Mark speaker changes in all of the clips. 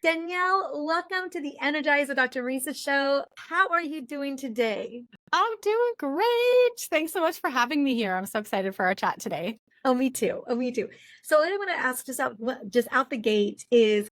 Speaker 1: Danielle, welcome to the Energize with Dr. Mariza show. How are you doing today?
Speaker 2: I'm doing great. Thanks so much for having me here. I'm so excited for our chat today.
Speaker 1: Oh, me too. Oh, me too. So, what I want to ask just out the gate is,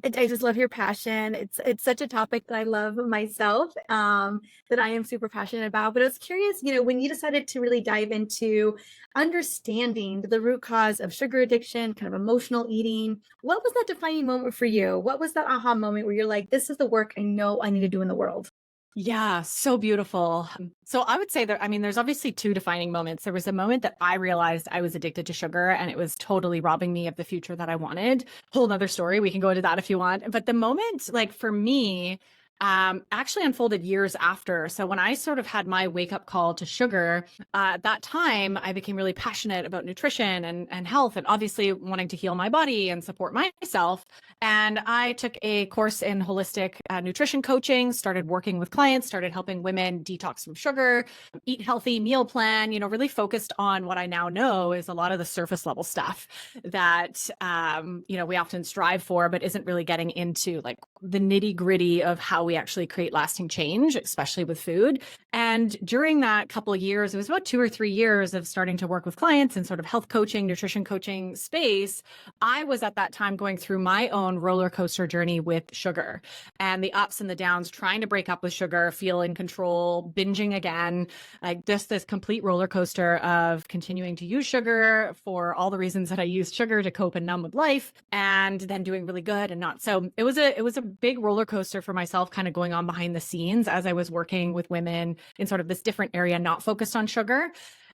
Speaker 1: I just love your passion. It's such a topic that I love myself, that I am super passionate about. But I was curious, when you decided to really dive into understanding the root cause of sugar addiction, kind of emotional eating, what was that defining moment for you? What was that aha moment where you're like, this is the work I know I need to do in the world?
Speaker 2: Yeah, so beautiful. So I would say that, there's obviously two defining moments. There was a moment that I realized I was addicted to sugar and it was totally robbing me of the future that I wanted. Whole nother story. We can go into that if you want. But the moment, like for me, actually unfolded years after. So when I sort of had my wake up call to sugar, at that time, I became really passionate about nutrition and health and obviously wanting to heal my body and support myself. And I took a course in holistic nutrition coaching, started working with clients, started helping women detox from sugar, eat healthy, meal plan, really focused on what I now know is a lot of the surface level stuff that, we often strive for, but isn't really getting into like the nitty gritty of how we actually create lasting change, especially with food. And during that couple of years, it was about 2 or 3 years of starting to work with clients in sort of health coaching, nutrition coaching space. I was at that time going through my own roller coaster journey with sugar and the ups and the downs, trying to break up with sugar, feel in control, binging again, like just this complete roller coaster of continuing to use sugar for all the reasons that I used sugar to cope and numb with life, and then doing really good and not. So it was a big roller coaster for myself, kind of going on behind the scenes as I was working with women in sort of this different area, not focused on sugar.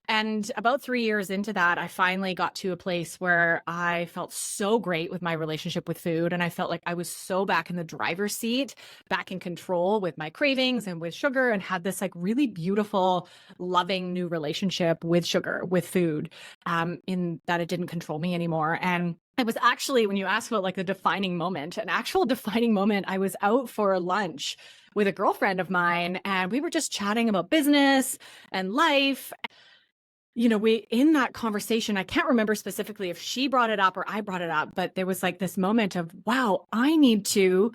Speaker 2: And about 3 years into that, I finally got to a place where I felt so great with my relationship with food. And I felt like I was so back in the driver's seat, back in control with my cravings and with sugar, and had this like really beautiful, loving new relationship with sugar, with food, in that it didn't control me anymore. And it was actually, when you ask about like the defining moment, an actual defining moment, I was out for lunch with a girlfriend of mine, and we were just chatting about business and life. We, in that conversation, I can't remember specifically if she brought it up or I brought it up, but there was like this moment of, wow, I need to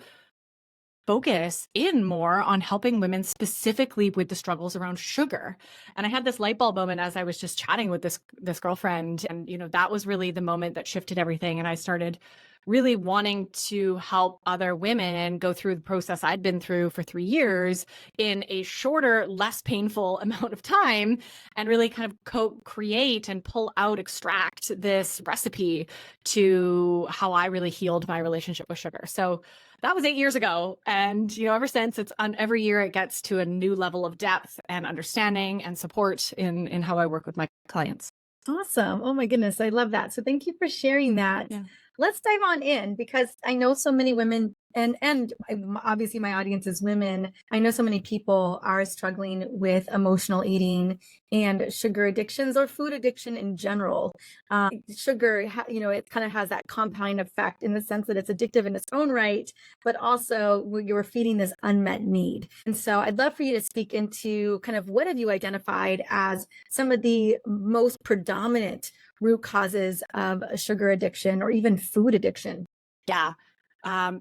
Speaker 2: focus in more on helping women specifically with the struggles around sugar. And I had this light bulb moment as I was just chatting with this girlfriend. And, that was really the moment that shifted everything. And I started really wanting to help other women go through the process I'd been through for 3 years in a shorter, less painful amount of time, and really kind of co-create and pull out, extract this recipe to how I really healed my relationship with sugar. So that was 8 years ago. And, ever since, it's on every year it gets to a new level of depth and understanding and support in how I work with my clients.
Speaker 1: Awesome. Oh my goodness. I love that. So thank you for sharing that.
Speaker 2: Yeah.
Speaker 1: Let's dive on in because I know so many women obviously my audience is women. I know so many people are struggling with emotional eating and sugar addictions or food addiction in general. Sugar, it kind of has that compounding effect in the sense that it's addictive in its own right, but also you're feeding this unmet need. And so I'd love for you to speak into kind of what have you identified as some of the most predominant root causes of sugar addiction or even food addiction?
Speaker 2: Yeah.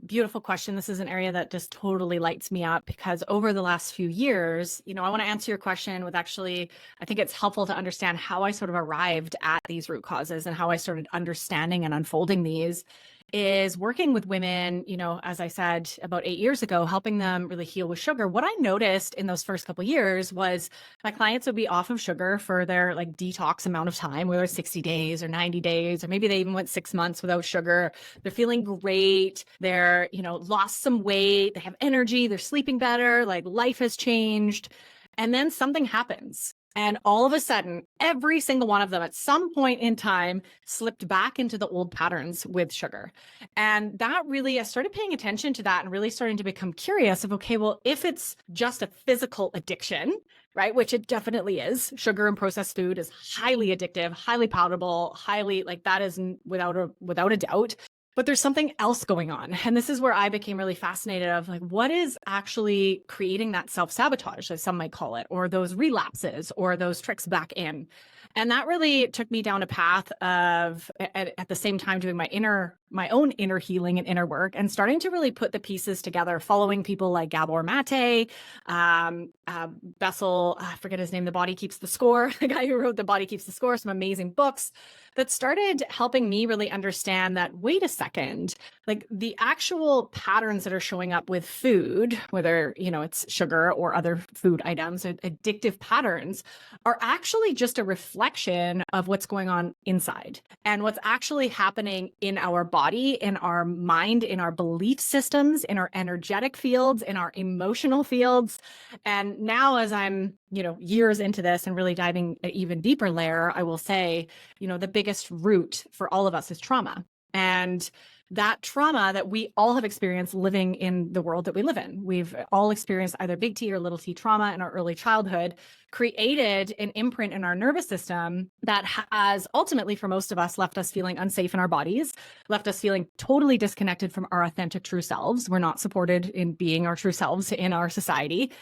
Speaker 2: Beautiful question. This is an area that just totally lights me up because over the last few years, I want to answer your question with actually, I think it's helpful to understand how I sort of arrived at these root causes and how I started understanding and unfolding these is working with women, as I said, about 8 years ago, helping them really heal with sugar. What I noticed in those first couple of years was my clients would be off of sugar for their like detox amount of time, whether it's 60 days or 90 days, or maybe they even went 6 months without sugar. They're feeling great. They're, lost some weight. They have energy. They're sleeping better. Like life has changed. And then something happens. And all of a sudden, every single one of them at some point in time slipped back into the old patterns with sugar. And that really, I started paying attention to that and really starting to become curious of, okay, well, if it's just a physical addiction, right, which it definitely is, sugar and processed food is highly addictive, highly palatable, highly like that is without a doubt. But there's something else going on. And this is where I became really fascinated of like, what is actually creating that self-sabotage, as some might call it, or those relapses or those tricks back in. And that really took me down a path of, at the same time, doing my inner my own inner healing and inner work and starting to really put the pieces together, following people like Gabor Mate, Bessel, I forget his name, The Body Keeps the Score, the guy who wrote The Body Keeps the Score, some amazing books that started helping me really understand that, wait a second, like the actual patterns that are showing up with food, whether, it's sugar or other food items, addictive patterns are actually just a reflection of what's going on inside and what's actually happening in our body, in our mind, in our belief systems, in our energetic fields, in our emotional fields. And now, as I'm, years into this and really diving an even deeper layer, I will say, the biggest root for all of us is trauma. And that trauma that we all have experienced living in the world that we live in. We've all experienced either big T or little t trauma in our early childhood, created an imprint in our nervous system that has ultimately, for most of us, left us feeling unsafe in our bodies, left us feeling totally disconnected from our authentic true selves. We're not supported in being our true selves in our society.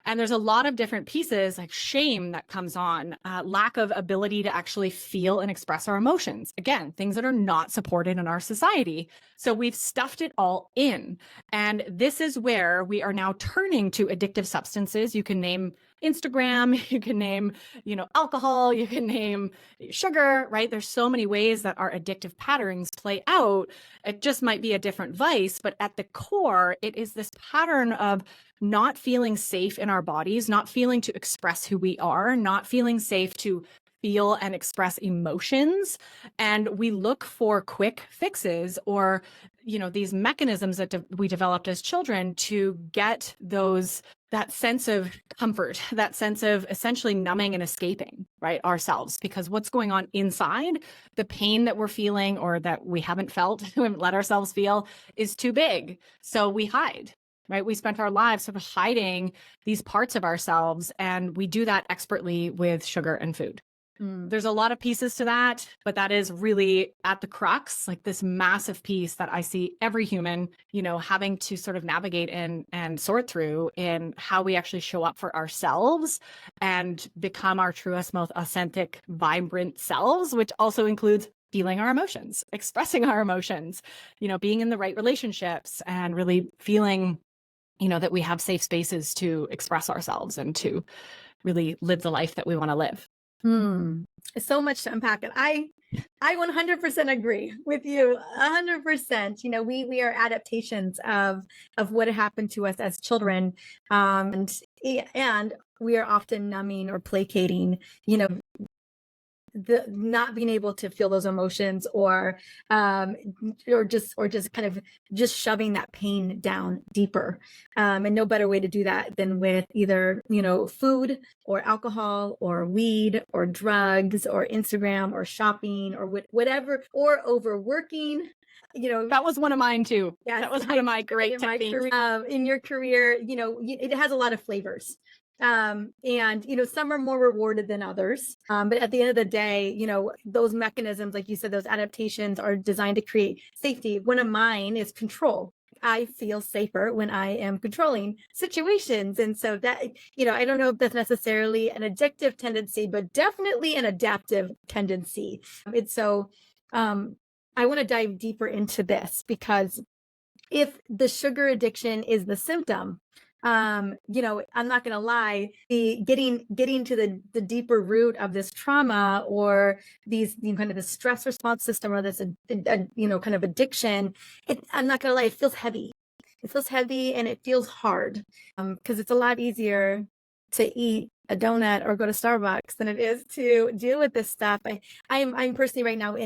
Speaker 2: And there's a lot of different pieces, like shame that comes on, lack of ability to actually feel and express our emotions. Again, things that are not supported in our society. So we've stuffed it all in. And this is where we are now turning to addictive substances. You can name Instagram, you can name, alcohol, you can name sugar, right? There's so many ways that our addictive patterns play out. It just might be a different vice, but at the core, it is this pattern of not feeling safe in our bodies, not feeling to express who we are, not feeling safe to feel and express emotions. And we look for quick fixes or, these mechanisms that we developed as children to get that sense of comfort, that sense of essentially numbing and escaping, right, ourselves, because what's going on inside, the pain that we're feeling or that we haven't felt, we haven't let ourselves feel, is too big. So we hide. Right? We spent our lives sort of hiding these parts of ourselves, and we do that expertly with sugar and food. There's a lot of pieces to that, but that is really at the crux, like this massive piece that I see every human, having to sort of navigate and sort through in how we actually show up for ourselves and become our truest, most authentic, vibrant selves, which also includes feeling our emotions, expressing our emotions, being in the right relationships and really feeling that we have safe spaces to express ourselves and to really live the life that we want to live.
Speaker 1: So much to unpack. And I 100% agree with you. 100%. We are adaptations of what happened to us as children. And we are often numbing or placating, the not being able to feel those emotions or just kind of just shoving that pain down deeper, and no better way to do that than with either food or alcohol or weed or drugs or Instagram or shopping or whatever, or overworking.
Speaker 2: That was one of mine too.
Speaker 1: Yes,
Speaker 2: that was one of my great techniques.
Speaker 1: In your career, it has a lot of flavors. And some are more rewarded than others, but at the end of the day, those mechanisms, like you said, those adaptations are designed to create safety. One of mine is control. I feel safer when I am controlling situations. And so that, I don't know if that's necessarily an addictive tendency, but definitely an adaptive tendency. And so I want to dive deeper into this, because if the sugar addiction is the symptom, I'm not going to lie, the getting to the deeper root of this trauma or these, kind of the stress response system or this, kind of addiction, I'm not going to lie, it feels heavy. It feels heavy and it feels hard, because it's a lot easier to eat a donut or go to Starbucks than it is to deal with this stuff. I'm personally right now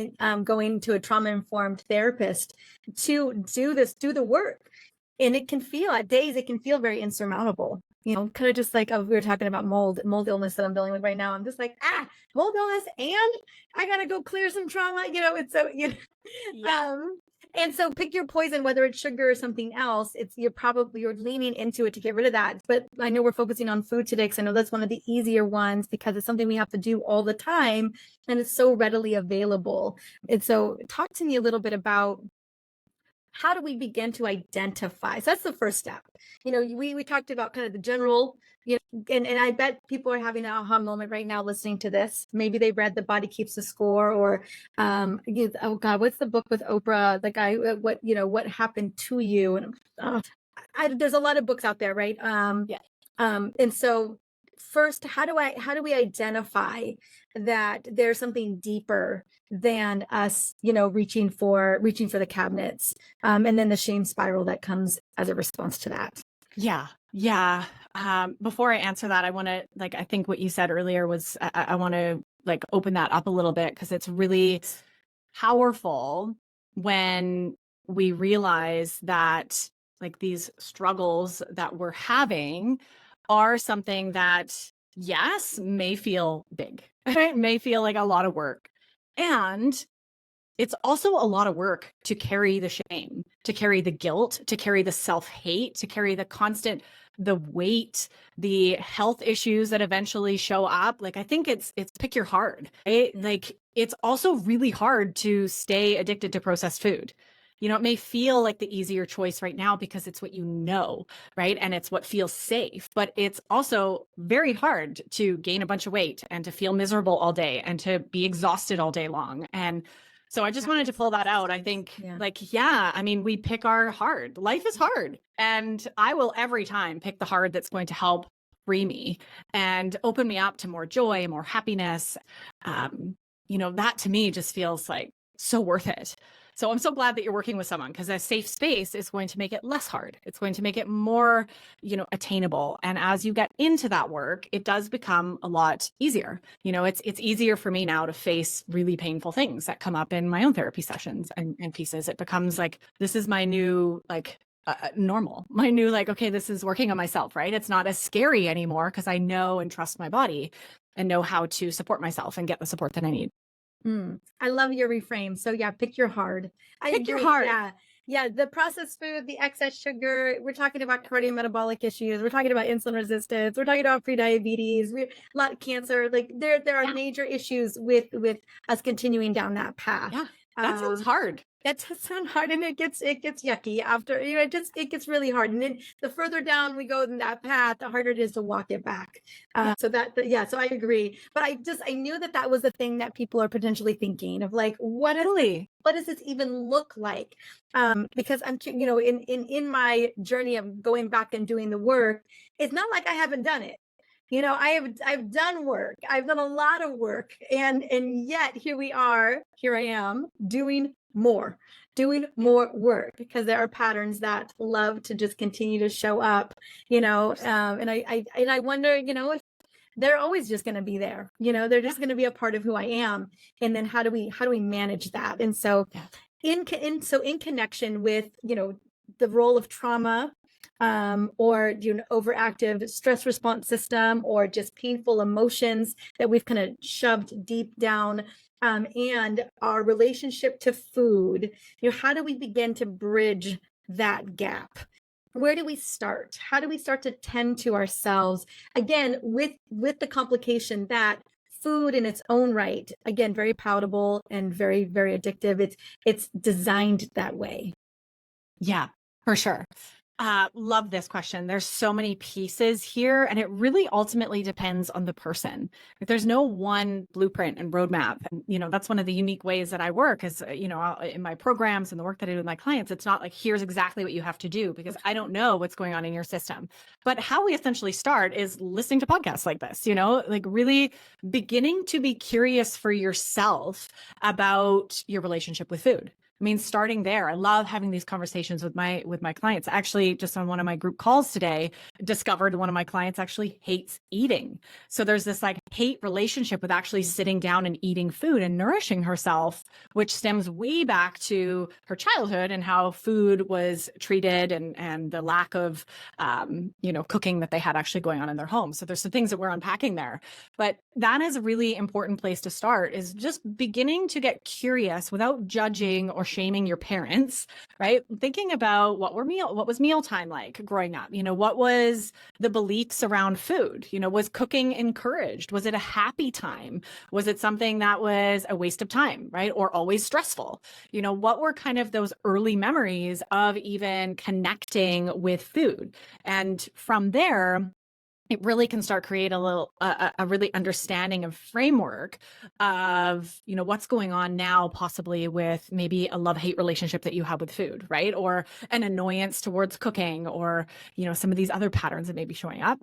Speaker 1: going to a trauma-informed therapist to do the work. And it can feel at days, it can feel very insurmountable. Kind of just like we were talking about mold illness that I'm dealing with right now. I'm just like, mold illness, and I gotta go clear some trauma. It's so
Speaker 2: Yeah.
Speaker 1: And so pick your poison, whether it's sugar or something else. You're leaning into it to get rid of that. But I know we're focusing on food today, because I know that's one of the easier ones, because it's something we have to do all the time and it's so readily available. And so talk to me a little bit about how do we begin to identify? So that's the first step. We talked about kind of the general, and I bet people are having an aha moment right now listening to this. Maybe they read The Body Keeps the Score, or oh God, what's the book with Oprah? The guy, what happened to you? And there's a lot of books out there, right?
Speaker 2: Yeah.
Speaker 1: And so first, how do we identify that there's something deeper than us, reaching for the cabinets, and then the shame spiral that comes as a response to that?
Speaker 2: Yeah. Yeah. Before I answer that, I want to I think what you said earlier was, I want to open that up a little bit, because it's really powerful when we realize that these struggles that we're having are something that, yes, may feel big, it may feel like a lot of work. And it's also a lot of work to carry the shame, to carry the guilt, to carry the self-hate, to carry the weight, the health issues that eventually show up. I think it's pick your hard, right? It's also really hard to stay addicted to processed food. It may feel like the easier choice right now because it's what you know, right? And it's what feels safe, but it's also very hard to gain a bunch of weight and to feel miserable all day and to be exhausted all day long. And so I just wanted to pull that out. I think, yeah, I mean, we pick our hard. Life is hard. And I will every time pick the hard that's going to help free me and open me up to more joy, more happiness. That to me just feels like so worth it. So I'm so glad that you're working with someone, because a safe space is going to make it less hard. It's going to make it more, attainable. And as you get into that work, it does become a lot easier. It's easier for me now to face really painful things that come up in my own therapy sessions and pieces. It becomes this is my new, normal, my new, okay, this is working on myself, right? It's not as scary anymore because I know and trust my body and know how to support myself and get the support that I need.
Speaker 1: I love your reframe. So yeah, pick your hard.
Speaker 2: Pick your heart.
Speaker 1: Yeah. Yeah. The processed food, the excess sugar, we're talking about cardiometabolic issues. We're talking about insulin resistance. We're talking about prediabetes, a lot of cancer. There are major issues with us continuing down that path.
Speaker 2: Yeah. That sounds hard.
Speaker 1: That does sound hard, and it gets yucky after, it gets really hard. And then the further down we go in that path, the harder it is to walk it back. So I agree. But I knew that was the thing that people are potentially thinking of, what does this even look like? Because I'm, in my journey of going back and doing the work, it's not like I haven't done it. I've done work. I've done a lot of work, and yet here I am doing more work, because there are patterns that love to just continue to show up, and I wonder, if they're always just going to be there, they're just going to be a part of who I am. And then how do we manage that? And so in connection with, the role of trauma, or overactive stress response system, or just painful emotions that we've kind of shoved deep down, and our relationship to food, how do we begin to bridge that gap? Where do we start? How do we start to tend to ourselves, again, with the complication that food in its own right, again, very palatable and very, very addictive. It's designed that way.
Speaker 2: Yeah, for sure. Love this question. There's so many pieces here, and it really ultimately depends on the person. There's no one blueprint and roadmap. And, that's one of the unique ways that I work is, in my programs and the work that I do with my clients, it's not here's exactly what you have to do, because I don't know what's going on in your system. But how we essentially start is listening to podcasts like this, really beginning to be curious for yourself about your relationship with food. I mean, starting there, I love having these conversations with my clients. Actually, just on one of my group calls today, discovered one of my clients actually hates eating. So there's this hate relationship with actually sitting down and eating food and nourishing herself, which stems way back to her childhood and how food was treated, and the lack of, cooking that they had actually going on in their home. So there's some things that we're unpacking there. But that is a really important place to start, is just beginning to get curious without judging or shaming your parents, right? Thinking about what was mealtime like growing up? What was the beliefs around food? Was cooking encouraged? Was it a happy time? Was it something that was a waste of time, right? Or always stressful? What were kind of those early memories of even connecting with food? And from there, it really can start create a really understanding of framework of what's going on now, possibly with maybe a love-hate relationship that you have with food, right? Or an annoyance towards cooking, or some of these other patterns that may be showing up.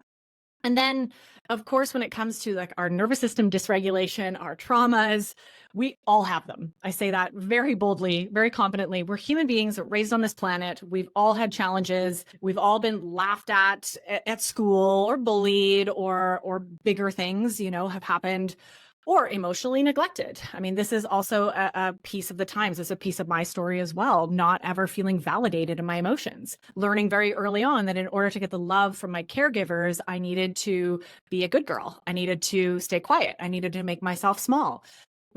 Speaker 2: And then, of course, when it comes to like our nervous system dysregulation, our traumas, we all have them. I say that very boldly, very confidently. We're human beings raised on this planet. We've all had challenges. We've all been laughed at school, or bullied, or bigger things, have happened, or emotionally neglected. I mean, this is also a piece of the times. It's a piece of my story as well, not ever feeling validated in my emotions. Learning very early on that in order to get the love from my caregivers, I needed to be a good girl. I needed to stay quiet. I needed to make myself small.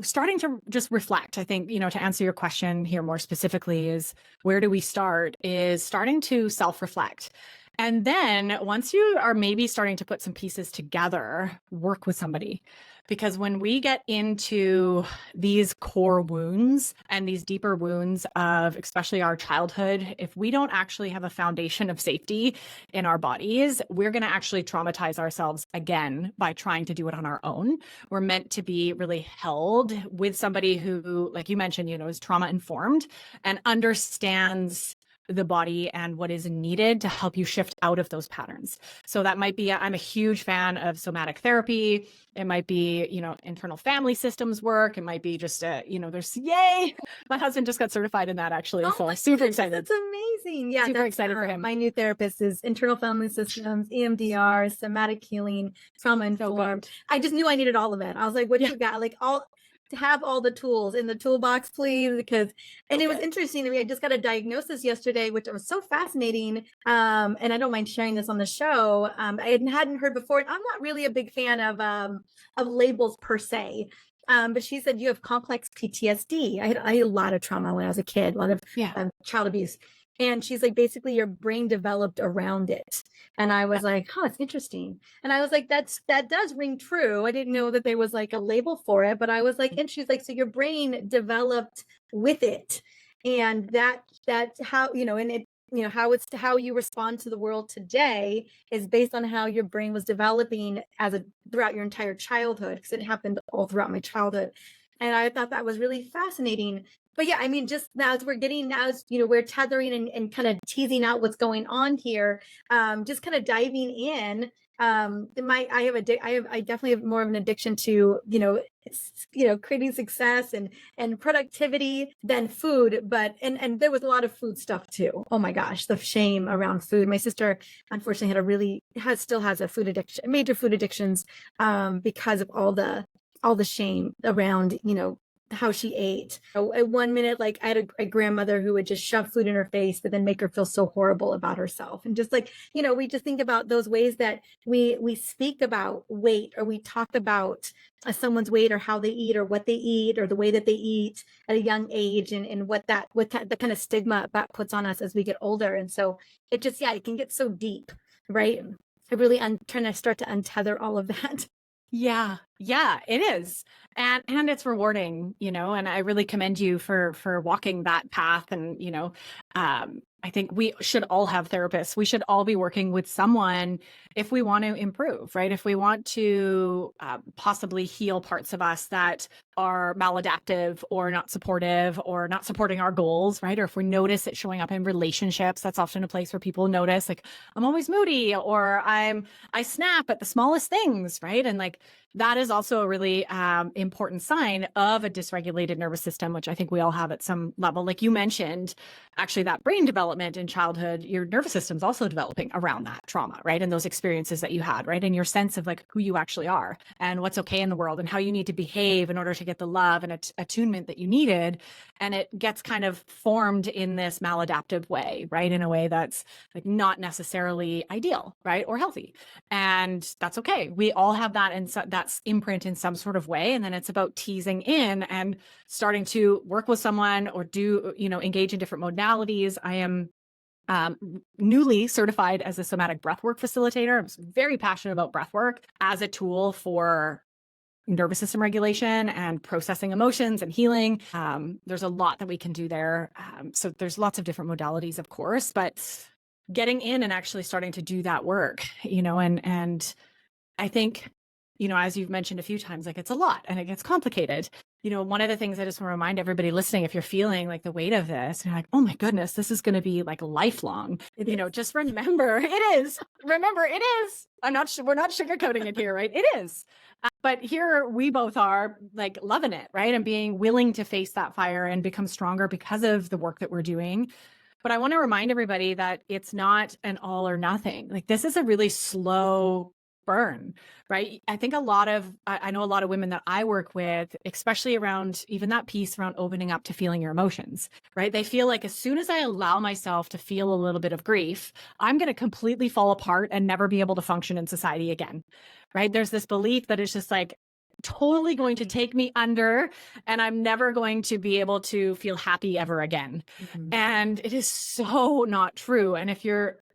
Speaker 2: Starting to just reflect, I think, to answer your question here more specifically, is where do we start? Is starting to self-reflect. And then once you are maybe starting to put some pieces together, work with somebody. Because when we get into these core wounds and these deeper wounds of especially our childhood, if we don't actually have a foundation of safety in our bodies, we're going to actually traumatize ourselves again by trying to do it on our own. We're meant to be really held with somebody who, like you mentioned, is trauma informed and understands the body and what is needed to help you shift out of those patterns. So that might be, I'm a huge fan of somatic therapy. It might be, internal family systems work. It might be just, there's, yay. My husband just got certified in that actually.
Speaker 1: Oh
Speaker 2: so
Speaker 1: my
Speaker 2: I'm super
Speaker 1: goodness,
Speaker 2: excited.
Speaker 1: that's amazing. Yeah,
Speaker 2: Super excited for him.
Speaker 1: My new therapist is internal family systems, EMDR, somatic healing, trauma informed. I just knew I needed all of it. I was like, what you got? Like to have all the tools in the toolbox, please, because it was interesting to me. I just got a diagnosis yesterday, which was so fascinating. And I don't mind sharing this on the show. I hadn't heard before. And I'm not really a big fan of labels per se. But she said you have complex PTSD. I had a lot of trauma when I was a kid, a lot of child abuse. And she's like, basically your brain developed around it. And I was like, it's interesting. And I was like, that does ring true. I didn't know that there was like a label for it, but I was like, and she's like, so your brain developed with it. And that's how, and it, how you respond to the world today is based on how your brain was developing throughout your entire childhood, because it happened all throughout my childhood. And I thought that was really fascinating. But yeah, I mean, just now as we're tethering and kind of teasing out what's going on here, just kind of diving in. I definitely have more of an addiction to, creating success and productivity than food, but, and there was a lot of food stuff too. Oh my gosh, the shame around food. My sister, unfortunately, still has a food addiction, major food addictions, because of all the shame around, how she ate. At one minute, like I had a grandmother who would just shove food in her face, but then make her feel so horrible about herself. And just like, we just think about those ways that we speak about weight, or we talk about someone's weight, or how they eat, or what they eat, or the way that they eat at a young age, and what the kind of stigma that puts on us as we get older. And so it just, it can get so deep, right? I really trying to start to untether all of that.
Speaker 2: Yeah, it is. And it's rewarding, and I really commend you for walking that path. And, I think we should all have therapists. We should all be working with someone if we want to improve, right? If we want to possibly heal parts of us that are maladaptive or not supportive or not supporting our goals, right? Or if we notice it showing up in relationships, that's often a place where people notice, like, I'm always moody, or I snap at the smallest things, right? And like, that is also a really important sign of a dysregulated nervous system, which I think we all have at some level. Like you mentioned, actually that brain development in childhood, your nervous system's also developing around that trauma, right? And those experiences that you had, right? And your sense of like who you actually are and what's okay in the world and how you need to behave in order to to get the love and attunement that you needed. And it gets kind of formed in this maladaptive way, right? In a way that's like not necessarily ideal, right? Or healthy. And that's okay. We all have that, and so that's imprint in some sort of way. And then it's about teasing in and starting to work with someone or do, engage in different modalities. I am newly certified as a somatic breathwork facilitator. I'm very passionate about breathwork as a tool for nervous system regulation and processing emotions and healing. There's a lot that we can do there. So there's lots of different modalities, of course, but getting in and actually starting to do that work, and I think, as you've mentioned a few times, like it's a lot and it gets complicated. One of the things I just want to remind everybody listening, if you're feeling like the weight of this, and you're like, oh my goodness, this is going to be like lifelong, just remember it is. Remember it is. We're not sugarcoating it here, right? It is. But here we both are like loving it, right? And being willing to face that fire and become stronger because of the work that we're doing. But I want to remind everybody that it's not an all or nothing. Like this is a really slow burn, right? I think I know a lot of women that I work with, especially around even that piece around opening up to feeling your emotions, right? They feel like as soon as I allow myself to feel a little bit of grief, I'm going to completely fall apart and never be able to function in society again, right? There's this belief that it's just like totally going to take me under and I'm never going to be able to feel happy ever again. Mm-hmm. And it is so not true. And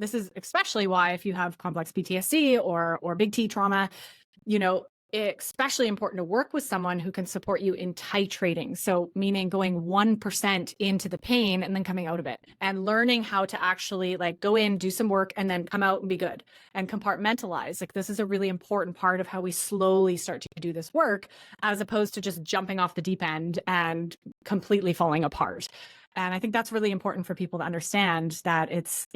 Speaker 2: this is especially why if you have complex PTSD or big T trauma, especially important to work with someone who can support you in titrating. So meaning going 1% into the pain and then coming out of it and learning how to actually like go in, do some work and then come out and be good and compartmentalize. Like this is a really important part of how we slowly start to do this work as opposed to just jumping off the deep end and completely falling apart. And I think that's really important for people to understand that it's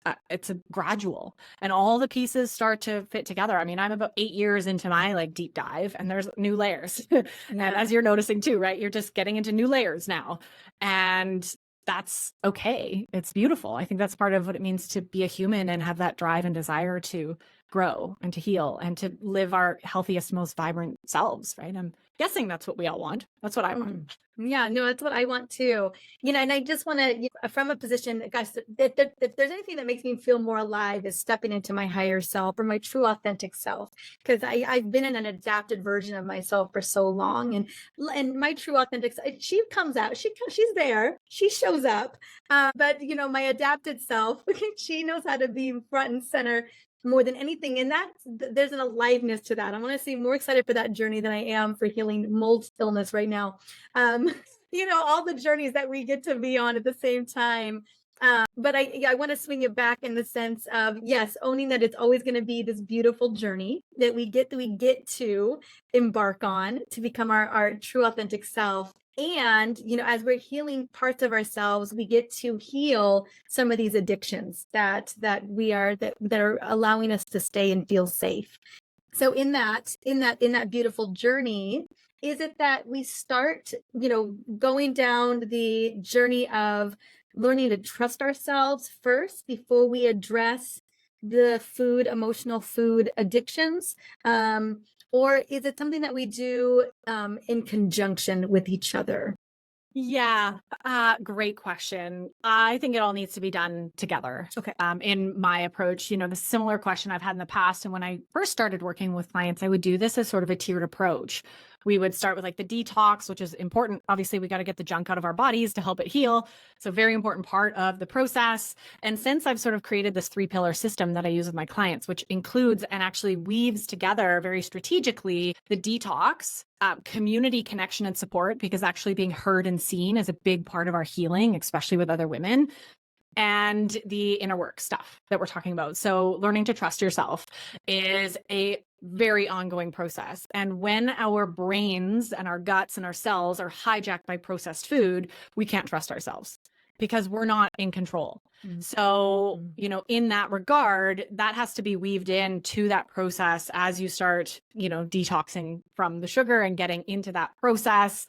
Speaker 2: a gradual and all the pieces start to fit together. I mean, I'm about 8 years into my like deep dive and there's new layers. And as you're noticing too, right? You're just getting into new layers now. And that's okay. It's beautiful. I think that's part of what it means to be a human and have that drive and desire to grow and to heal and to live our healthiest, most vibrant selves, right? I'm guessing that's what we all want. That's what I want.
Speaker 1: Yeah, no, that's what I want too. And I just want to, from a position, guys, if there's anything that makes me feel more alive is stepping into my higher self or my true authentic self. Because I've been in an adapted version of myself for so long. And my true authentic self, she comes out, she's there, she shows up. But, my adapted self, she knows how to be front and center more than anything. And there's an aliveness to that. I want to see more excited for that journey than I am for healing mold illness right now. All the journeys that we get to be on at the same time. But I want to swing it back in the sense of, yes, owning that it's always going to be this beautiful journey that we get to embark on to become our true authentic self. And, as we're healing parts of ourselves, we get to heal some of these addictions that are allowing us to stay and feel safe. So in that beautiful journey, is it that we start, going down the journey of learning to trust ourselves first before we address the emotional food addictions? Or is it something that we do in conjunction with each other?
Speaker 2: Yeah, great question. I think it all needs to be done together.
Speaker 1: Okay.
Speaker 2: In my approach, the similar question I've had in the past. And when I first started working with clients, I would do this as sort of a tiered approach. We would start with like the detox, which is important. Obviously, we got to get the junk out of our bodies to help it heal. So very important part of the process. And since I've sort of created this 3-pillar system that I use with my clients, which includes and actually weaves together very strategically the detox, community connection and support, because actually being heard and seen is a big part of our healing, especially with other women, and the inner work stuff that we're talking about. So learning to trust yourself is a very ongoing process. And when our brains and our guts and our cells are hijacked by processed food, we can't trust ourselves because we're not in control. So, in that regard, that has to be weaved into that process as you start, detoxing from the sugar and getting into that process,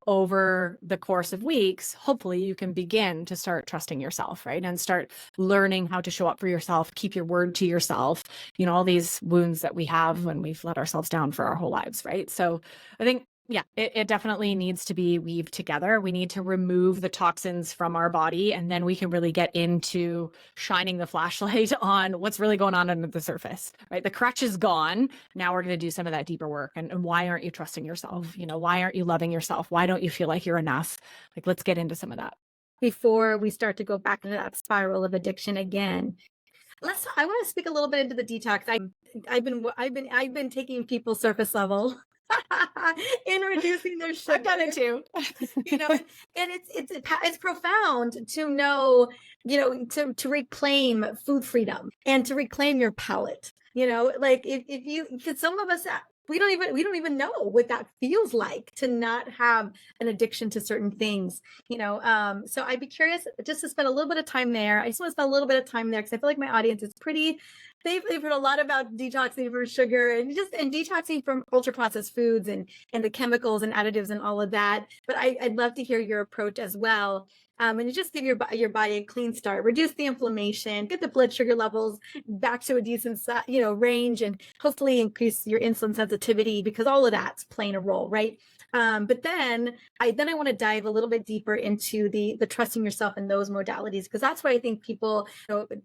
Speaker 2: over the course of weeks. Hopefully you can begin to start trusting yourself, right? And start learning how to show up for yourself, keep your word to yourself, all these wounds that we have when we've let ourselves down for our whole lives, right? So I think Yeah, it definitely needs to be weaved together. We need to remove the toxins from our body, and then we can really get into shining the flashlight on what's really going on under the surface, right? The crutch is gone. Now we're going to do some of that deeper work. And why aren't you trusting yourself? Why aren't you loving yourself? Why don't you feel like you're enough? Like, let's get into some of that.
Speaker 1: Before we start to go back into that spiral of addiction again. I want to speak a little bit into the detox. I've been taking people surface level in reducing their
Speaker 2: I've done
Speaker 1: sugar.
Speaker 2: it too.
Speaker 1: And it's profound to know, to reclaim food freedom and to reclaim your palate. Like if you, because some of us, we don't even know what that feels like to not have an addiction to certain things. So I'd be curious just to spend a little bit of time there. I just want to spend a little bit of time there because I feel like my audience is pretty, they've heard a lot about detoxing from sugar and detoxing from ultra processed foods and the chemicals and additives and all of that. But I'd love to hear your approach as well. And just give your body a clean start, reduce the inflammation, get the blood sugar levels back to a decent range, and hopefully increase your insulin sensitivity, because all of that's playing a role, right? But then I want to dive a little bit deeper into the trusting yourself in those modalities, because that's why I think people,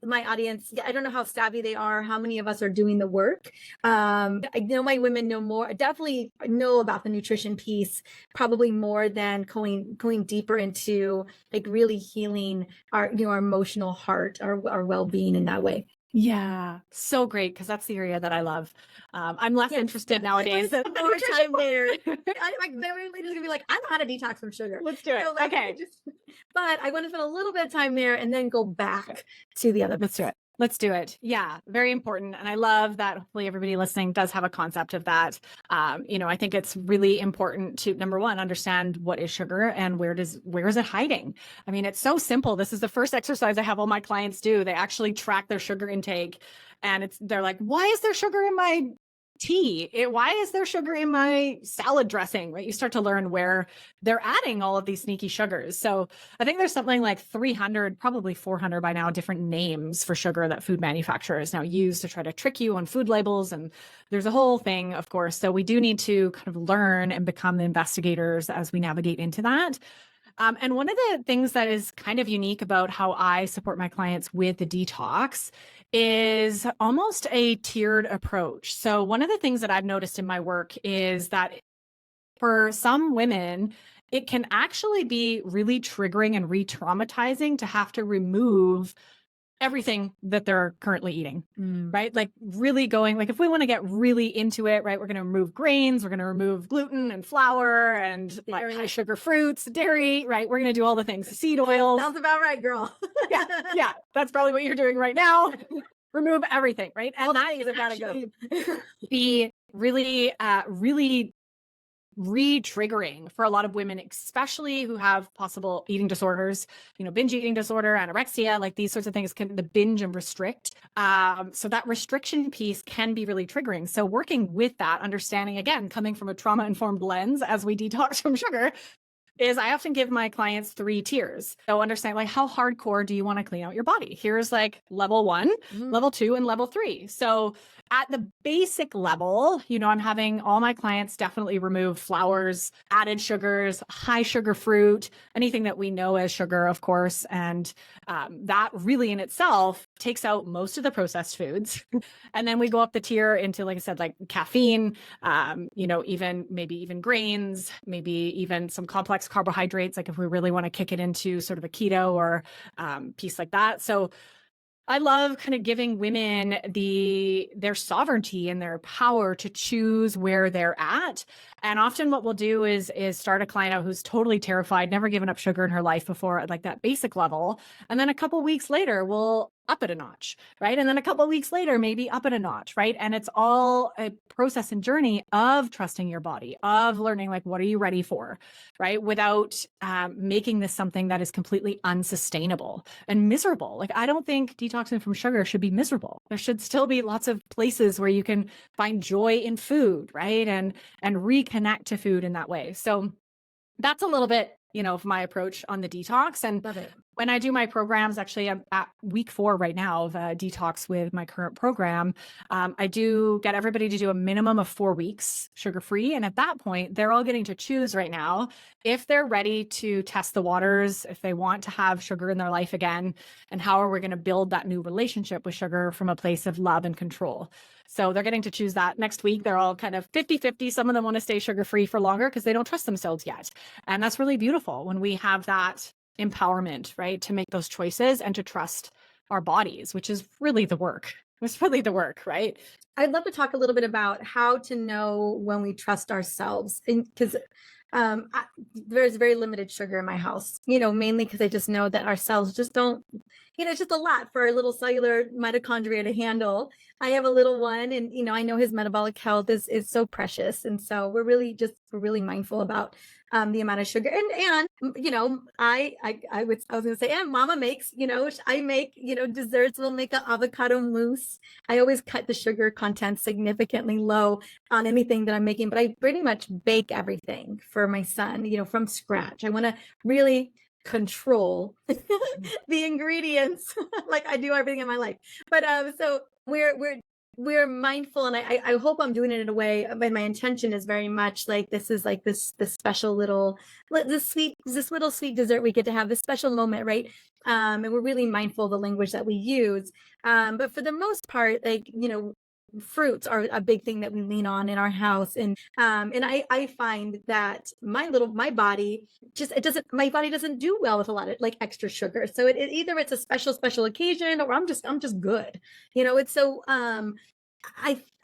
Speaker 1: my audience, I don't know how savvy they are, how many of us are doing the work. I know my women know more, definitely know about the nutrition piece, probably more than going deeper into like really healing our emotional heart, our well-being in that way.
Speaker 2: Yeah, so great, because that's the area that I love. I'm less interested nowadays.
Speaker 1: More time there. My lady's gonna be like, I know how to detox from sugar.
Speaker 2: Let's do it. Okay.
Speaker 1: But I want to spend a little bit of time there and then go back to the other.
Speaker 2: Let's do it. Let's do it. Yeah, very important. And I love that hopefully everybody listening does have a concept of that. I think it's really important to, number one, understand what is sugar and where is it hiding? I mean, it's so simple. This is the first exercise I have all my clients do. They actually track their sugar intake, and they're like, why is there sugar in my tea? Why is there sugar in my salad dressing? Right? You start to learn where they're adding all of these sneaky sugars. So I think there's something like 300, probably 400 by now, different names for sugar that food manufacturers now use to try to trick you on food labels. And there's a whole thing, of course. So we do need to kind of learn and become the investigators as we navigate into that. And one of the things that is kind of unique about how I support my clients with the detox is almost a tiered approach. So one of the things that I've noticed in my work is that for some women, it can actually be really triggering and re-traumatizing to have to remove everything that they're currently eating, right? Like really going, like if we want to get really into it, right, we're going to remove grains, we're going to remove gluten and flour and like high sugar fruits, dairy, right? We're going to do all the things, seed oils.
Speaker 1: Sounds about right, girl.
Speaker 2: Yeah, that's probably what you're doing right now. Remove everything, right?
Speaker 1: And that is about to go.
Speaker 2: Be really, really re-triggering for a lot of women, especially who have possible eating disorders, binge eating disorder, anorexia, like these sorts of things can the binge and restrict. So that restriction piece can be really triggering. So working with that, understanding, again, coming from a trauma-informed lens as we detox from sugar, is I often give my clients 3 tiers. So understand like how hardcore do you want to clean out your body? Here's like level 1, level 2, and level 3. So at the basic level, I'm having all my clients definitely remove flours, added sugars, high sugar fruit, anything that we know as sugar, of course. And that really in itself takes out most of the processed foods. And then we go up the tier into, like I said, like caffeine, even grains, maybe even some complex carbohydrates, like if we really want to kick it into sort of a keto or piece like that. So I love kind of giving women their sovereignty and their power to choose where they're at. And often what we'll do is start a client out who's totally terrified, never given up sugar in her life before at like that basic level. And then a couple of weeks later, we'll up it a notch, right? And then a couple of weeks later, maybe up it a notch, right? And it's all a process and journey of trusting your body, of learning, like, what are you ready for, right? Without making this something that is completely unsustainable and miserable. Like, I don't think detoxing from sugar should be miserable. There should still be lots of places where you can find joy in food, right? And reconnect to food in that way. So that's a little bit, of my approach on the detox. And
Speaker 1: Love it.
Speaker 2: When I do my programs, actually, I'm at week 4 right now of a detox with my current program. I do get everybody to do a minimum of 4 weeks sugar-free. And at that point, they're all getting to choose right now if they're ready to test the waters, if they want to have sugar in their life again, and how are we going to build that new relationship with sugar from a place of love and control. So they're getting to choose that next week. They're all kind of 50-50. Some of them want to stay sugar-free for longer because they don't trust themselves yet. And that's really beautiful when we have that empowerment, right? To make those choices and to trust our bodies, which is really the work. It's really the work, right?
Speaker 1: I'd love to talk a little bit about how to know when we trust ourselves, because there's very limited sugar in my house, mainly because I just know that our cells just don't, it's just a lot for our little cellular mitochondria to handle. I have a little one, and I know his metabolic health is so precious, and so we're really mindful about the amount of sugar. And I was gonna say, and Mama makes, I make, desserts. We'll make an avocado mousse. I always cut the sugar content significantly low on anything that I'm making, but I pretty much bake everything for my son, from scratch. I want to really control the ingredients like I do everything in my life. But so we're mindful, and I hope I'm doing it in a way, but my intention is very much like this is like this special little this little sweet dessert we get to have, this special moment, right? And we're really mindful of the language that we use. But for the most part, like, fruits are a big thing that we lean on in our house. And I find that my body my body doesn't do well with a lot of like extra sugar. So either it's a special occasion, or I'm just good. It's so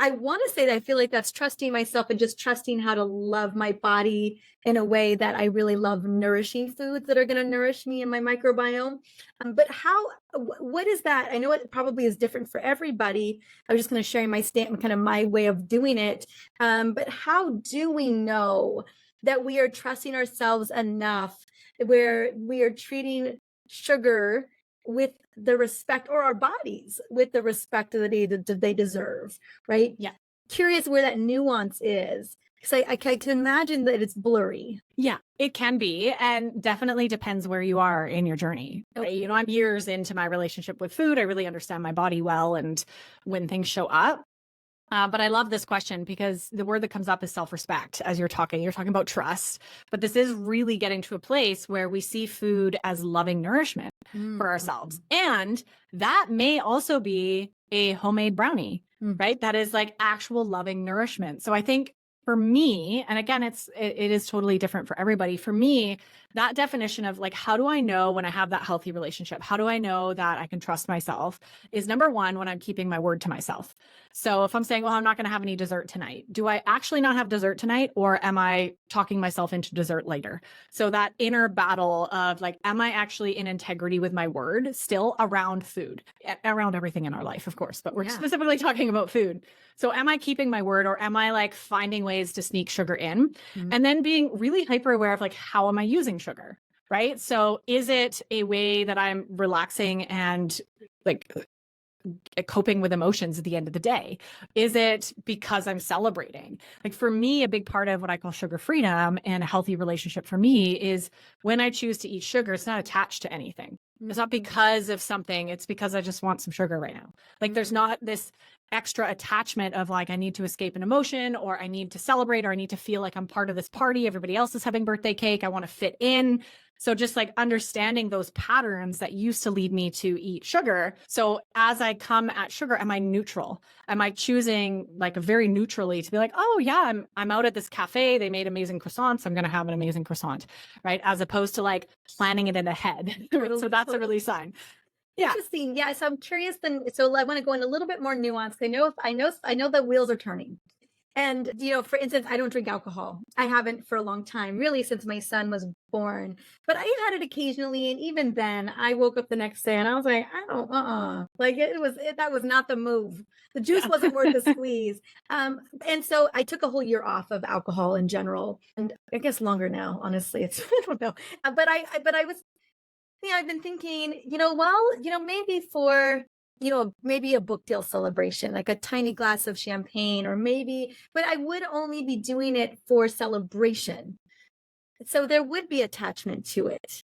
Speaker 1: I want to say that I feel like that's trusting myself and just trusting how to love my body in a way that I really love nourishing foods that are going to nourish me and my microbiome. But what is that? I know it probably is different for everybody. I was just going to share my statement, kind of my way of doing it. But how do we know that we are trusting ourselves enough where we are treating sugar with the respect, or our bodies with the respect that they deserve, right?
Speaker 2: Yeah.
Speaker 1: Curious where that nuance is, because I can imagine that it's blurry.
Speaker 2: Yeah, it can be, and definitely depends where you are in your journey.
Speaker 1: Okay.
Speaker 2: Right? I'm years into my relationship with food. I really understand my body well, and when things show up. But I love this question because the word that comes up is self-respect. As you're talking about trust, but this is really getting to a place where we see food as loving nourishment for ourselves. And that may also be a homemade brownie, right? That is like actual loving nourishment. So I think for me, and again, it is totally different for everybody. For me, that definition of like, how do I know when I have that healthy relationship? How do I know that I can trust myself is number one, when I'm keeping my word to myself. So if I'm saying, well, I'm not going to have any dessert tonight, do I actually not have dessert tonight, or am I talking myself into dessert later? So that inner battle of like, am I actually in integrity with my word still around food, around everything in our life, of course, but we're specifically talking about food. So am I keeping my word, or am I like finding ways to sneak sugar in? And then being really hyper aware of like, how am I using sugar? Right. So is it a way that I'm relaxing and like coping with emotions at the end of the day? Is it because I'm celebrating? Like for me, a big part of what I call sugar freedom and a healthy relationship for me is when I choose to eat sugar, it's not attached to anything. It's not because of something. It's because I just want some sugar right now. Like there's not this extra attachment of like, I need to escape an emotion, or I need to celebrate, or I need to feel like I'm part of this party. Everybody else is having birthday cake. I want to fit in. So just like understanding those patterns that used to lead me to eat sugar. So as I come at sugar, am I neutral? Am I choosing like very neutrally to be like, oh yeah, I'm out at this cafe. They made amazing croissants. I'm going to have an amazing croissant, right? As opposed to like planning it in the head. So that's a really sign. Yeah.
Speaker 1: Interesting. Yeah. So I'm curious then. So I want to go in a little bit more nuance. I know the wheels are turning. And, for instance, I don't drink alcohol. I haven't for a long time, really, since my son was born. But I had it occasionally. And even then, I woke up the next day and I was like, I don't, like that was not the move. The juice wasn't worth the squeeze. And so I took a whole year off of alcohol in general. And I guess longer now, honestly. I don't know. But I was, I've been thinking, maybe maybe a book deal celebration, like a tiny glass of champagne, or maybe, but I would only be doing it for celebration. So there would be attachment to it.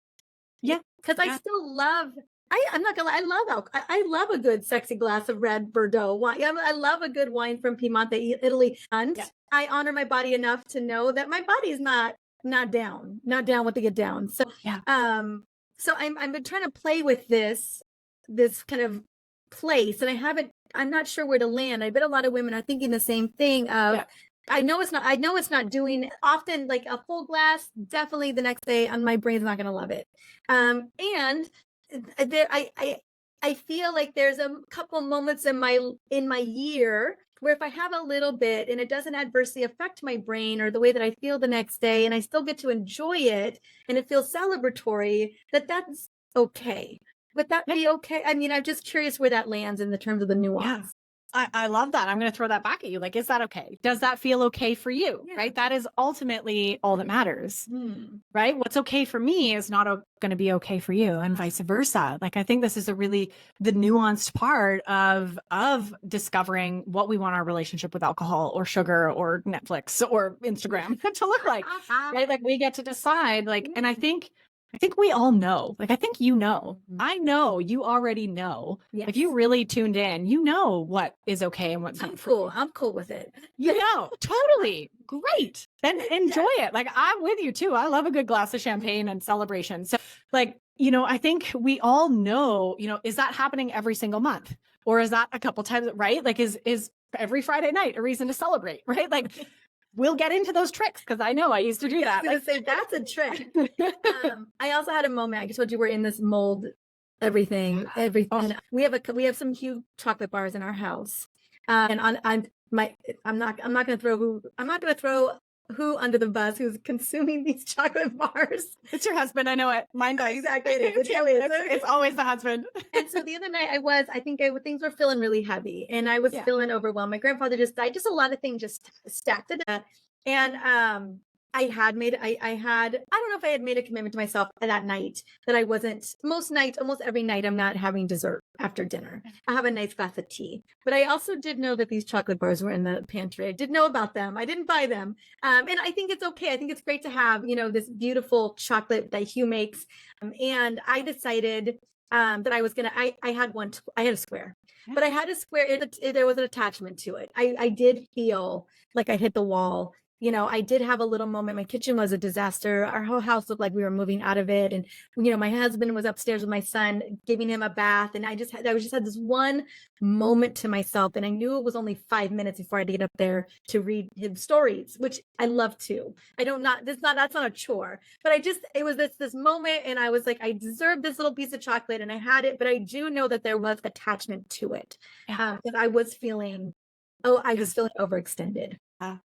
Speaker 2: Yeah.
Speaker 1: Because I still love, I'm not gonna lie, I love alcohol. I love a good sexy glass of red Bordeaux wine. I love a good wine from Piemonte, Italy. And
Speaker 2: Yeah.
Speaker 1: I honor my body enough to know that my body's not down with the get down. So
Speaker 2: Yeah.
Speaker 1: so I've been trying to play with this kind of place, and I'm not sure where to land. I bet a lot of women are thinking the same thing of,
Speaker 2: Yeah.
Speaker 1: I know it's not doing often, like a full glass, definitely the next day on my brain's not gonna love it. And there I feel like there's a couple moments in my year where if I have a little bit and it doesn't adversely affect my brain or the way that I feel the next day, and I still get to enjoy it and it feels celebratory, that's okay. Would that be okay? I mean, I'm just curious where that lands in the terms of the
Speaker 2: Yeah.
Speaker 1: nuance.
Speaker 2: I love that. I'm going to throw that back at you. Like, is that okay? Does that feel okay for you?
Speaker 1: Yeah.
Speaker 2: Right? That is ultimately all that matters. Right? What's okay for me is not going to be okay for you, and vice versa. Like, I think this is the nuanced part of discovering what we want our relationship with alcohol or sugar or Netflix or Instagram to look like. Right? Like, we get to decide. Like, and I think we all know. Like, I think you know. I know you already know.
Speaker 1: Yes.
Speaker 2: If you really tuned in, you know what is okay and what's not.
Speaker 1: I'm cool with it.
Speaker 2: You know, totally. Great. And enjoy it. Like, I'm with you too. I love a good glass of champagne and celebration. So, like, I think we all know, is that happening every single month? Or is that a couple times, right? Like, is every Friday night a reason to celebrate, right? Like, we'll get into those tricks because I know I used to do that.
Speaker 1: I was gonna say that's a trick. I also had a moment. I told you we're in this mold, everything.
Speaker 2: Oh.
Speaker 1: We have some huge chocolate bars in our house, and I'm not gonna throw who under the bus who's consuming these chocolate bars.
Speaker 2: It's your husband. I know it. Mine does.
Speaker 1: Exactly. It is.
Speaker 2: It's always the husband.
Speaker 1: And so the other night things were feeling really heavy and I was feeling overwhelmed. My grandfather just died, just a lot of things just stacked it up. And I don't know if I had made a commitment to myself that night that I wasn't, almost every night, I'm not having dessert after dinner. I have a nice glass of tea. But I also did know that these chocolate bars were in the pantry. I did know about them. I didn't buy them. And I think it's okay. I think it's great to have, this beautiful chocolate that Hugh makes. And I decided that I was I had a square, but I had a square. There was an attachment to it. I did feel like I hit the wall. I did have a little moment. My kitchen was a disaster. Our whole house looked like we were moving out of it. And, my husband was upstairs with my son, giving him a bath. And I just had this one moment to myself. And I knew it was only 5 minutes before I had to get up there to read his stories, which I love to. That's not a chore, but it was this moment. And I was like, I deserve this little piece of chocolate and I had it, but I do know that there was attachment to it. Because I was feeling overextended.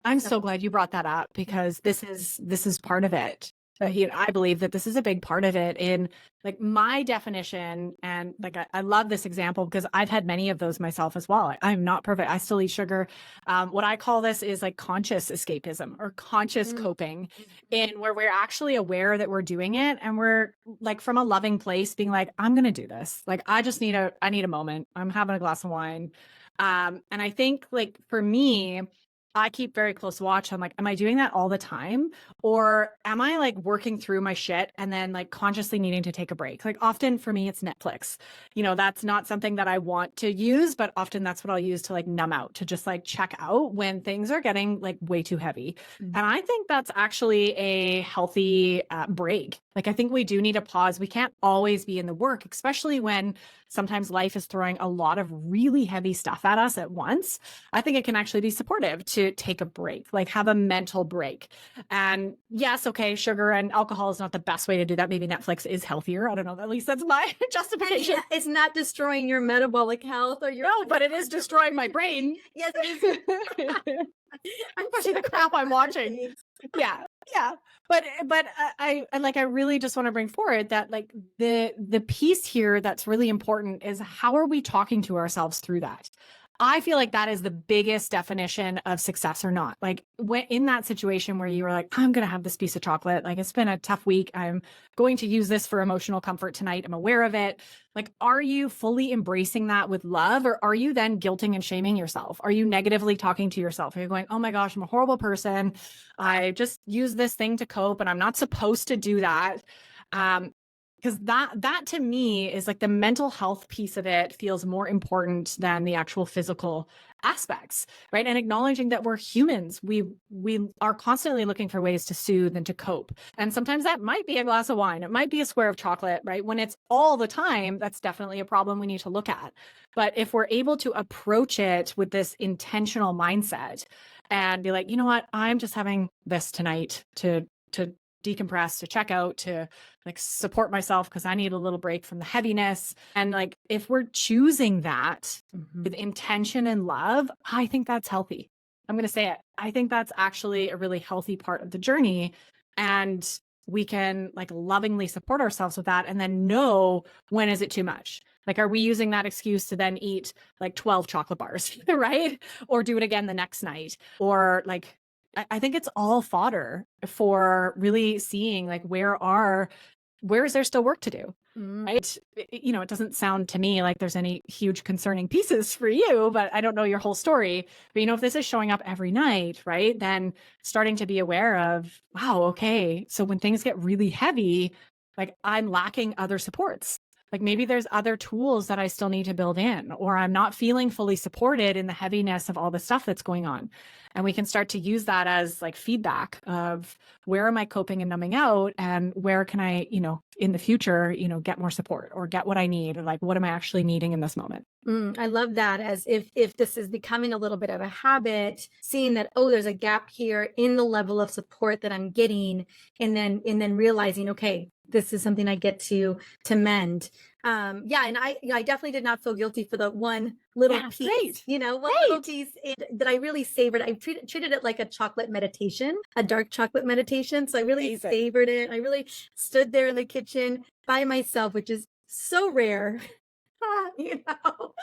Speaker 2: I'm so glad you brought that up because this is part of it. I believe that this is a big part of it in like my definition. And like, I love this example because I've had many of those myself as well. I'm not perfect. I still eat sugar. What I call this is like conscious escapism or conscious coping, in where we're actually aware that we're doing it. And we're like, from a loving place being like, I'm going to do this. Like, I need a moment. I'm having a glass of wine. And I think like for me, I keep very close watch. I'm like, am I doing that all the time? Or am I like working through my shit and then like consciously needing to take a break? Like often for me, it's Netflix. That's not something that I want to use, but often that's what I'll use to like numb out, to just like check out when things are getting like way too heavy. And I think that's actually a healthy break. Like, I think we do need a pause. We can't always be in the work, especially when sometimes life is throwing a lot of really heavy stuff at us at once. I think it can actually be supportive to take a break, like have a mental break. And yes, okay, sugar and alcohol is not the best way to do that. Maybe Netflix is healthier. I don't know. At least that's my justification.
Speaker 1: It's not destroying your metabolic health or your...
Speaker 2: No, but it is destroying my brain.
Speaker 1: Yes, it is.
Speaker 2: Especially the crap I'm watching. Yeah. But I really just want to bring forward that like the piece here that's really important is how are we talking to ourselves through that? I feel like that is the biggest definition of success or not. Like when in that situation where you were like, I'm going to have this piece of chocolate, like it's been a tough week. I'm going to use this for emotional comfort tonight. I'm aware of it. Like, are you fully embracing that with love, or are you then guilting and shaming yourself? Are you negatively talking to yourself? Are you going, oh my gosh, I'm a horrible person. I just use this thing to cope and I'm not supposed to do that. Because that to me is like the mental health piece of it feels more important than the actual physical aspects, right? And acknowledging that we're humans, we are constantly looking for ways to soothe and to cope. And sometimes that might be a glass of wine, it might be a square of chocolate, right? When it's all the time, that's definitely a problem we need to look at. But if we're able to approach it with this intentional mindset and be like, you know what, I'm just having this tonight to decompress, to check out, to like support myself because I need a little break from the heaviness. And like if we're choosing that with intention and love, I think that's healthy. I'm going to say it. I think that's actually a really healthy part of the journey. And we can like lovingly support ourselves with that and then know when is it too much. Like, are we using that excuse to then eat like 12 chocolate bars, right? Or do it again the next night? Or like, I think it's all fodder for really seeing like where is there still work to do, right? You know, it doesn't sound to me like there's any huge concerning pieces for you, but I don't know your whole story. But you know, if this is showing up every night, right, then starting to be aware of, wow, okay, so when things get really heavy, like I'm lacking other supports. Like maybe there's other tools that I still need to build in, or I'm not feeling fully supported in the heaviness of all the stuff that's going on. And we can start to use that as like feedback of where am I coping and numbing out, and where can I, you know, in the future, you know, get more support or get what I need, or like what am I actually needing in this moment.
Speaker 1: I love that, as if this is becoming a little bit of a habit, seeing that, oh, there's a gap here in the level of support that I'm getting, and then realizing, okay, this is something I get to mend. Yeah, and I definitely did not feel guilty for the one little
Speaker 2: Yeah,
Speaker 1: piece,
Speaker 2: great.
Speaker 1: one little piece that I really savored. I treated it like a chocolate meditation, a dark chocolate meditation. So I really
Speaker 2: Amazing.
Speaker 1: savored it. I really stood there in the kitchen by myself, which is so rare. you know,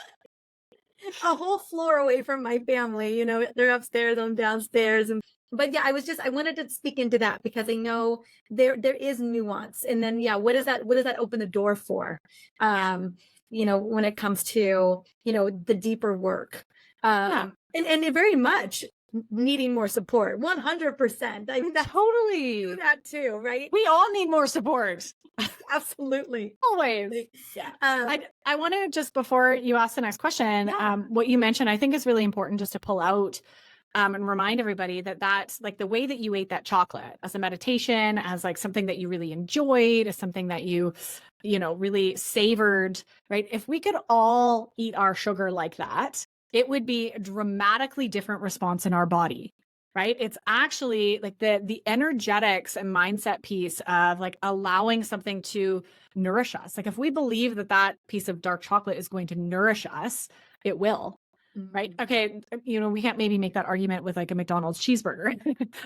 Speaker 1: a whole floor away from my family. They're upstairs, I'm downstairs. But yeah, I wanted to speak into that because I know there is nuance. And then yeah, what does that open the door for? When it comes to, the deeper work.
Speaker 2: Yeah,
Speaker 1: And it very much needing more support. 100%. I mean, that's
Speaker 2: totally.
Speaker 1: that too, right?
Speaker 2: We all need more support.
Speaker 1: Absolutely.
Speaker 2: Always. Yeah.
Speaker 1: Um,
Speaker 2: I want to just before you ask the next question,
Speaker 1: Yeah.
Speaker 2: what you mentioned, I think is really important just to pull out and remind everybody that that's like the way that you ate that chocolate as a meditation, as like something that you really enjoyed, as something that you know, really savored, right? If we could all eat our sugar like that, it would be a dramatically different response in our body. Right. It's actually like the energetics and mindset piece of like allowing something to nourish us. Like if we believe that that piece of dark chocolate is going to nourish us, it will. Right. Okay. You know, we can't maybe make that argument with like a McDonald's cheeseburger.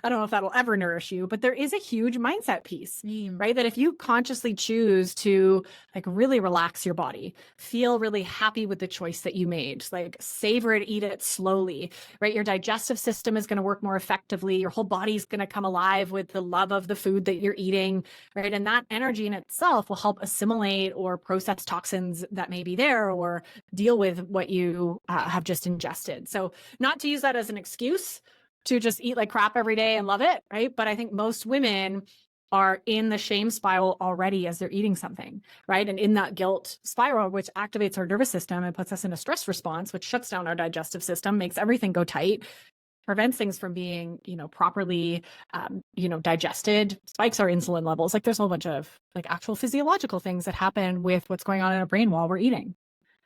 Speaker 2: I don't know if that'll ever nourish you, but there is a huge mindset piece, right? That if you consciously choose to like really relax your body, feel really happy with the choice that you made, like savor it, eat it slowly, right? Your digestive system is going to work more effectively. Your whole body's going to come alive with the love of the food that you're eating, right? And that energy in itself will help assimilate or process toxins that may be there, or deal with what you have just ingested. So not to use that as an excuse to just eat like crap every day and love it, right? But I think most women are in the shame spiral already as they're eating something, right? And in that guilt spiral, which activates our nervous system and puts us in a stress response, which shuts down our digestive system, makes everything go tight, prevents things from being, properly, digested, spikes our insulin levels. Like there's a whole bunch of like actual physiological things that happen with what's going on in our brain while we're eating.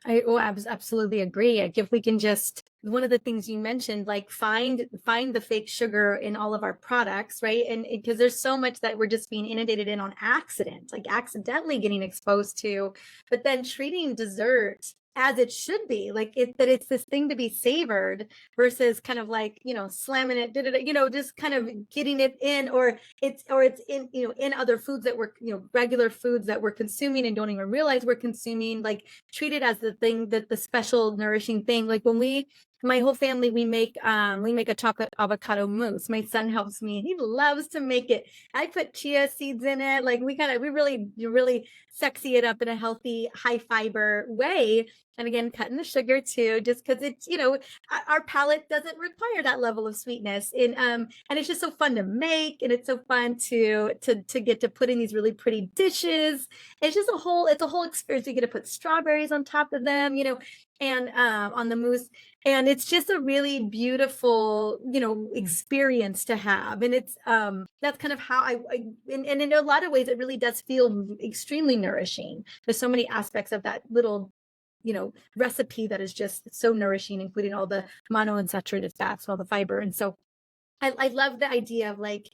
Speaker 1: Absolutely agree. Like if we can just, one of the things you mentioned, like find the fake sugar in all of our products, right? And because there's so much that we're just being inundated in on accident, like accidentally getting exposed to, but then treating dessert as it should be, like it's this thing to be savored versus kind of like, slamming it, just kind of getting it in, or it's in, in other foods that we're, regular foods that we're consuming and don't even realize we're consuming, like treat it as the thing, that the special nourishing thing. Like when we my whole family, we make a chocolate avocado mousse. My son helps me. He loves to make it. I put chia seeds in it. Like we really sexy it up in a healthy, high fiber way. And again, cutting the sugar too, just because it's, our palate doesn't require that level of sweetness. And it's just so fun to make, and it's so fun to get to put in these really pretty dishes. It's a whole experience. You get to put strawberries on top of them, and on the mousse, and it's just a really beautiful experience to have. And it's that's kind of how and in a lot of ways it really does feel extremely nourishing. There's so many aspects of that little recipe that is just so nourishing, including all the monounsaturated fats, all the fiber. And so I love the idea of it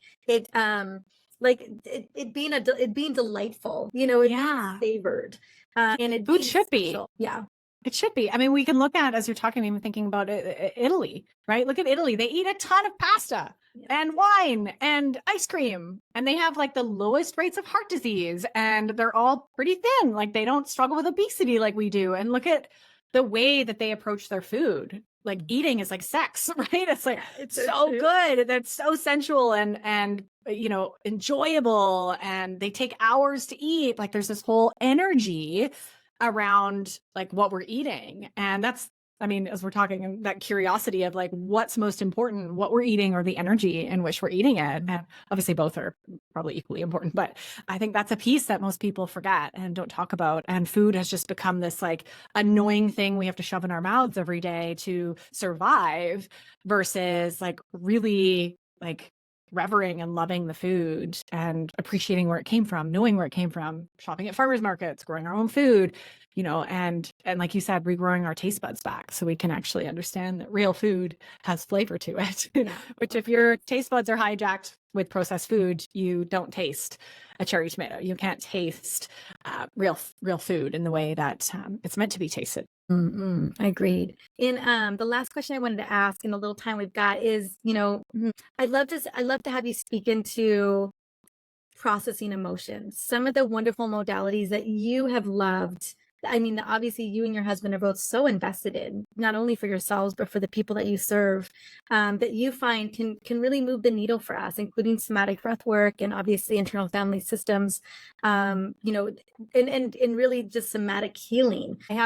Speaker 1: being delightful, it being
Speaker 2: Yeah.
Speaker 1: savored, and it
Speaker 2: Food
Speaker 1: being
Speaker 2: should be.
Speaker 1: special. Yeah.
Speaker 2: It should be. I mean, we can look at, as you're talking, I'm thinking about Italy, right? Look at Italy. They eat a ton of pasta and wine and ice cream, and they have like the lowest rates of heart disease, and they're all pretty thin. Like they don't struggle with obesity like we do. And look at the way that they approach their food. Like eating is like sex, right? It's like it's so good. That's so sensual and enjoyable, and they take hours to eat. Like there's this whole energy around like what we're eating. And that's, I mean, as we're talking, that curiosity of like what's most important, what we're eating or the energy in which we're eating it. And obviously both are probably equally important, but I think that's a piece that most people forget and don't talk about. And food has just become this like annoying thing we have to shove in our mouths every day to survive, versus like really like revering and loving the food and appreciating where it came from, knowing where it came from, shopping at farmers markets, growing our own food, and like you said, regrowing our taste buds back so we can actually understand that real food has flavor to it.
Speaker 1: Yeah.
Speaker 2: Which if your taste buds are hijacked with processed food, you don't taste a cherry tomato. You can't taste real food in the way that it's meant to be tasted.
Speaker 1: Agreed. And the last question I wanted to ask in the little time we've got is, I'd love to have you speak into processing emotions, some of the wonderful modalities that you have loved. I mean, obviously, you and your husband are both so invested in, not only for yourselves, but for the people that you serve, that you find can really move the needle for us, including somatic breath work and obviously internal family systems, and really just somatic healing. We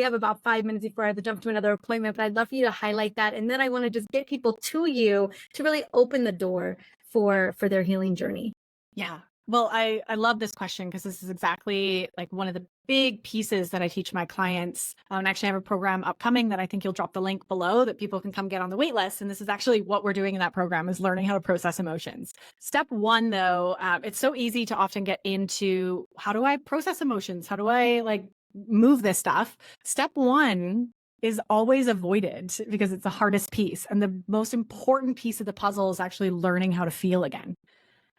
Speaker 1: have about 5 minutes before I have to jump to another appointment, but I'd love for you to highlight that. And then I want to just get people to you to really open the door for their healing journey.
Speaker 2: Yeah. Well, I love this question because this is exactly like one of the big pieces that I teach my clients. And actually I have a program upcoming that I think you'll drop the link below that people can come get on the wait list. And this is actually what we're doing in that program, is learning how to process emotions. Step one, though, it's so easy to often get into, how do I process emotions? How do I like move this stuff? Step one is always avoided because it's the hardest piece. And the most important piece of the puzzle is actually learning how to feel again.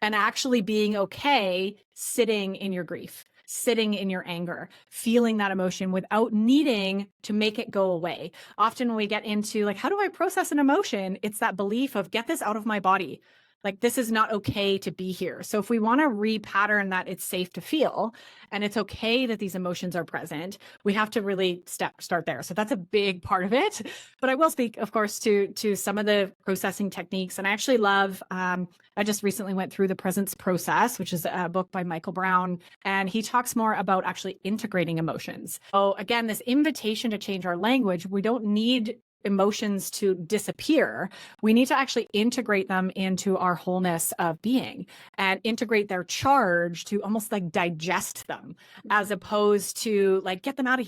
Speaker 2: And actually being okay sitting in your grief, sitting in your anger, feeling that emotion without needing to make it go away. Often when we get into like, how do I process an emotion? It's that belief of, get this out of my body. Like, this is not okay to be here. So if we want to repattern that it's safe to feel and it's okay that these emotions are present, we have to really start there. So that's a big part of it. But I will speak, of course, to some of the processing techniques. And I actually love, I just recently went through The Presence Process, which is a book by Michael Brown, and he talks more about actually integrating emotions. So again, this invitation to change our language, we don't need emotions to disappear. We need to actually integrate them into our wholeness of being and integrate their charge to almost like digest them, as opposed to like, get them out of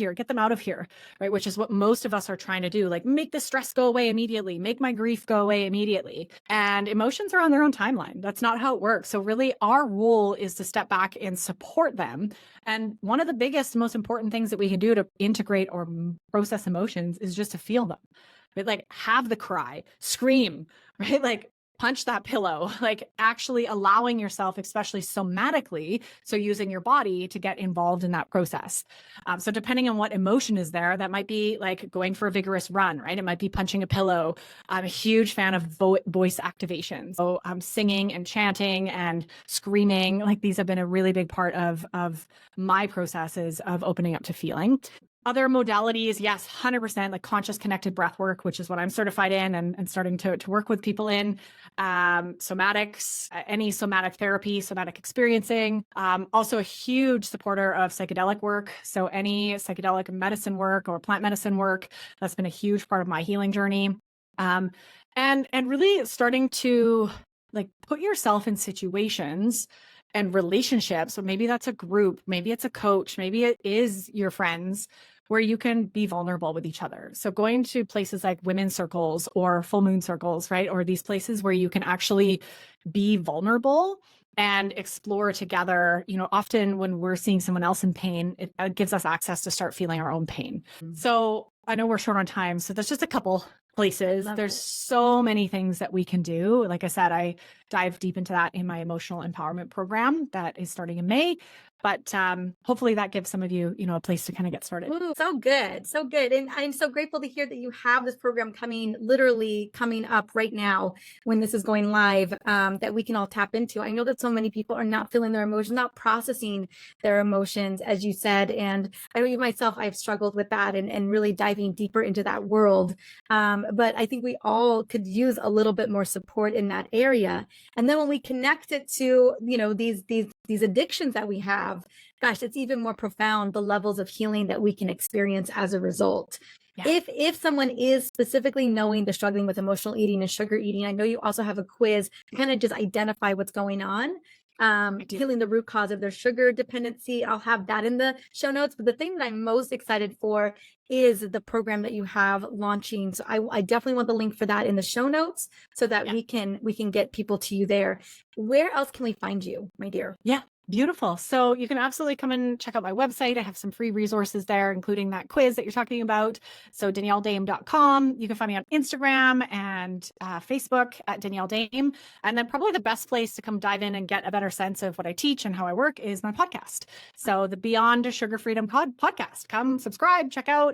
Speaker 2: here, right? Which is what most of us are trying to do. Like, make the stress go away immediately, make my grief go away immediately. And emotions are on their own timeline. That's not how it works. So really our role is to step back and support them. And one of the biggest, most important things that we can do to integrate or process emotions is just to feel them. Right? Like, have the cry, scream, right? Like, punch that pillow, like actually allowing yourself, especially somatically, so using your body to get involved in that process. So depending on what emotion is there, that might be like going for a vigorous run, right? It might be punching a pillow. I'm a huge fan of voice activation. So singing and chanting and screaming, like these have been a really big part of my processes of opening up to feeling. Other modalities, yes, 100%, like conscious connected breath work, which is what I'm certified in and starting to work with people in. Somatics, any somatic therapy, somatic experiencing. Also a huge supporter of psychedelic work. So any psychedelic medicine work or plant medicine work, that's been a huge part of my healing journey. And really starting to like put yourself in situations and relationships. So maybe that's a group, maybe it's a coach, maybe it is your friends, where you can be vulnerable with each other. So going to places like women's circles or full moon circles, right? Or these places where you can actually be vulnerable and explore together. You know, often when we're seeing someone else in pain, it gives us access to start feeling our own pain. So I know we're short on time, so there's just a couple places. There's so many things that we can do. Like I said, I dive deep into that in my emotional empowerment program that is starting in May. But hopefully that gives some of you, a place to kind of get started.
Speaker 1: Ooh, so good. So good. And I'm so grateful to hear that you have this program literally coming up right now when this is going live, that we can all tap into. I know that so many people are not feeling their emotions, not processing their emotions, as you said. And I know myself, I've struggled with that and really diving deeper into that world. But I think we all could use a little bit more support in that area. And then when we connect it to, these addictions that we have, gosh, it's even more profound, the levels of healing that we can experience as a result. Yeah. If someone is specifically knowing they're struggling with emotional eating and sugar eating, I know you also have a quiz to kind of just identify what's going on, healing the root cause of their sugar dependency. I'll have that in the show notes. But the thing that I'm most excited for is the program that you have launching. So I definitely want the link for that in the show notes so that we can get people to you there. Where else can we find you, my dear?
Speaker 2: Yeah. Beautiful. So you can absolutely come and check out my website. I have some free resources there, including that quiz that you're talking about. So DanielleDaem.com. You can find me on Instagram and Facebook at Danielle Daem. And then probably the best place to come dive in and get a better sense of what I teach and how I work is my podcast. So the Beyond Sugar Freedom podcast. Come subscribe, check out.